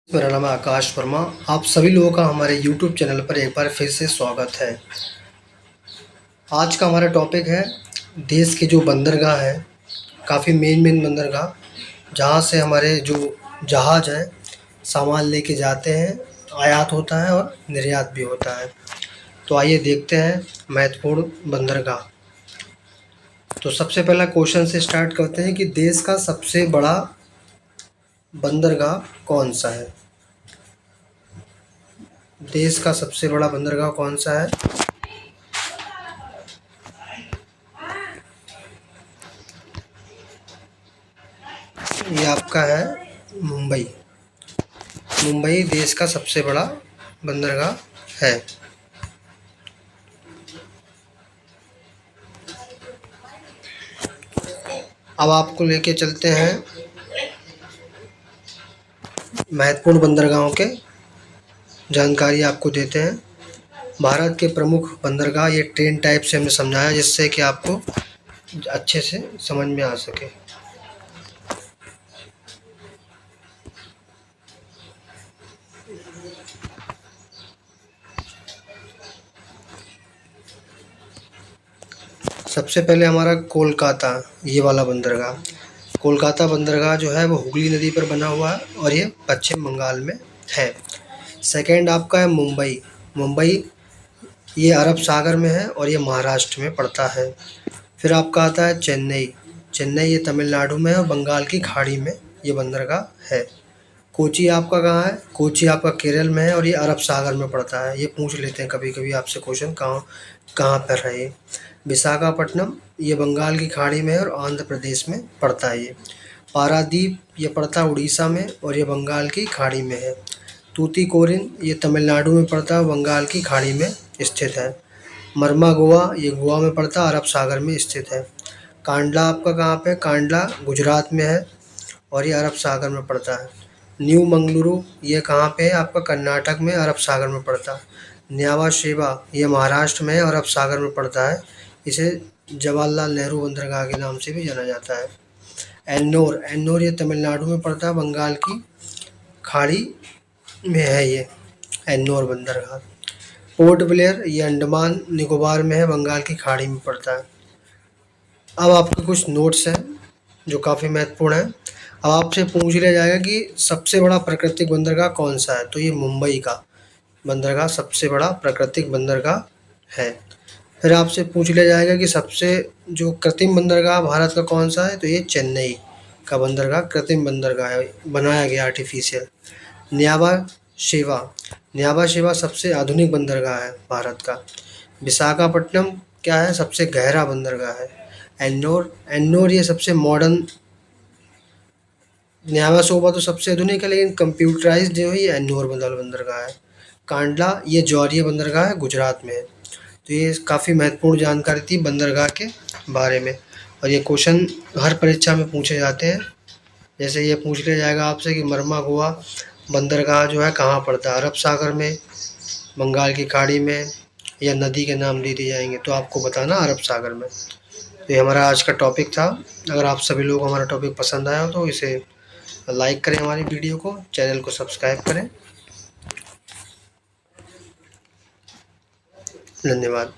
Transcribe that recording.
मेरा नाम है आकाश वर्मा। आप सभी लोगों का हमारे यूट्यूब चैनल पर एक बार फिर से स्वागत है। आज का हमारा टॉपिक है देश के जो बंदरगाह हैं, काफ़ी मेन बंदरगाह, जहाँ से हमारे जो जहाज़ हैं सामान लेके जाते हैं, आयात होता है और निर्यात भी होता है। तो आइए देखते हैं महत्वपूर्ण बंदरगाह। तो सबसे पहला क्वेश्चन से स्टार्ट करते हैं कि देश का सबसे बड़ा बंदरगाह कौन सा है। देश का सबसे बड़ा बंदरगाह कौन सा है? ये आपका है मुंबई। मुंबई देश का सबसे बड़ा बंदरगाह है। अब आपको लेके चलते हैं महत्वपूर्ण बंदरगाहों के जानकारी आपको देते हैं। भारत के प्रमुख बंदरगाह, ये ट्रेन टाइप से हमने समझाया जिससे कि आपको अच्छे से समझ में आ सके। सबसे पहले हमारा कोलकाता, ये वाला बंदरगाह। कोलकाता बंदरगाह जो है वो हुगली नदी पर बना हुआ है और ये पश्चिम बंगाल में है। सेकंड आपका है मुंबई। मुंबई ये अरब सागर में है और ये महाराष्ट्र में पड़ता है। फिर आपका आता है चेन्नई। चेन्नई ये तमिलनाडु में है और बंगाल की खाड़ी में ये बंदरगाह है। कोची आपका कहाँ है? कोची आपका केरल में है और ये अरब सागर में पड़ता है। ये पूछ लेते हैं कभी कभी आपसे क्वेश्चन, कहाँ कहाँ पर है ये। विशाखापट्टनम ये बंगाल की खाड़ी में है और आंध्र प्रदेश में पड़ता है ये। पारादीप ये पड़ता है उड़ीसा में और ये बंगाल की खाड़ी में है। तूतीकोरिन ये तमिलनाडु में पड़ता है, बंगाल की खाड़ी में स्थित है। मरमा गोवा ये गोवा में पड़ता है, अरब सागर में स्थित है। कांडला आपका कहाँ पे? कांडला गुजरात में है और ये अरब सागर में पड़ता है। न्यू मंगलुरु ये कहाँ पे है? आपका कर्नाटक में, अरब सागर में पड़ता है। न्यावा शेवा ये महाराष्ट्र में है और अरब सागर में पड़ता है। इसे जवाहरलाल नेहरू बंदरगाह के नाम से भी जाना जाता है। एन्नोर, एन्नोर ये तमिलनाडु में पड़ता है, बंगाल की खाड़ी में है ये एन्नोर बंदरगाह। पोर्ट ब्लेयर ये अंडमान निकोबार में है, बंगाल की खाड़ी में पड़ता है। अब आपके कुछ नोट्स हैं जो काफ़ी महत्वपूर्ण हैं। अब आपसे पूछ लिया जाएगा कि सबसे बड़ा प्राकृतिक बंदरगाह कौन सा है, तो ये मुंबई का बंदरगाह सबसे बड़ा प्राकृतिक बंदरगाह है। फिर आपसे पूछ लिया जाएगा कि सबसे जो कृत्रिम बंदरगाह भारत का कौन सा है, तो ये चेन्नई का बंदरगाह कृत्रिम बंदरगाह है, बनाया गया आर्टिफिशियल। न्यावा शेवा, न्यावा शेवा सबसे आधुनिक बंदरगाह है भारत का। विशाखापट्टनम क्या है? सबसे गहरा बंदरगाह है। एन्नोर, एन्नोर ये सबसे मॉडर्न। न्यावा शोभा तो सबसे आधुनिक है लेकिन कंप्यूटराइज्ड जो है ये एन्नोर बंदरगाह है। कांडला ये जौहरिया बंदरगाह है, गुजरात में है। तो ये काफ़ी महत्वपूर्ण जानकारी थी बंदरगाह के बारे में और ये क्वेश्चन हर परीक्षा में पूछे जाते हैं। जैसे ये पूछ लिया जाएगा आपसे कि मरमा गोवा बंदरगाह जो है कहाँ पड़ता है, अरब सागर में, बंगाल की खाड़ी में, या नदी के नाम दे दिए जाएंगे तो आपको बताना अरब सागर में। तो ये हमारा आज का टॉपिक था। अगर आप सभी लोग हमारा टॉपिक पसंद आया हो तो इसे लाइक करें, हमारी वीडियो को, चैनल को सब्सक्राइब करें। धन्यवाद।